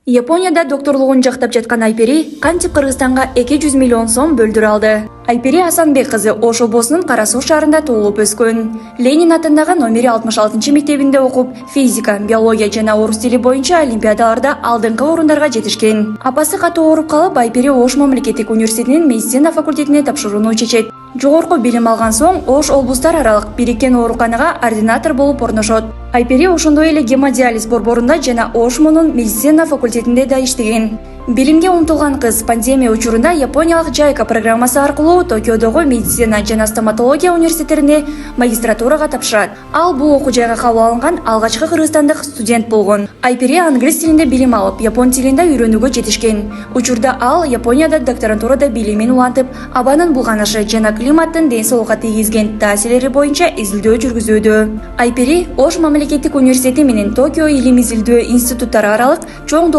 Японияда докторлугун жактап жаткан Айпери кантип Кыргызстанга 200 миллион сом бөлдүрө алды. Айпери Асанбек кызы Ош облусунун Кара Суу шаарында туулуп өскөн. Ленин атындагы номери 66-мектебинде окуп, физика, биология жана орус тили боюнча олимпиадаларда алдыңкы орундарга жетишкен. Апасы катуу ооруп калып, Айпери Ош мамлекеттик университетинин медицина факультетине тапшырууну чечет. Жогорку билим алган соң Ош облустар аралык бириккен ооруканага ординатор болуп орношот. Айпери ошондой эле гемодиализ борборунда жана Ошмунун медицина факультетинде да иштеген. Билимге умтулган кыз пандемия учурунда Япониялык JICA программасы аркылуу Токиодогу медицина жана стоматология университеттерине магистратурага тапшырат. Ал бул окуу жайга кабыл алынган алгачкы кыргызстандык студент болгон. Айпери англис тилинде билим алып, япон тилинде үйрөнүүгө жетишкен. Учурда ал Японияда докторантурада билимин улантып, абанын булганышы жана климаттын ден соолукка тийгизген таасирлери боюнча изилдөө жүргүзүүдө. Айпери Ош мамлекеттик университети менен Токио илим изилдөө институттары аралык чоң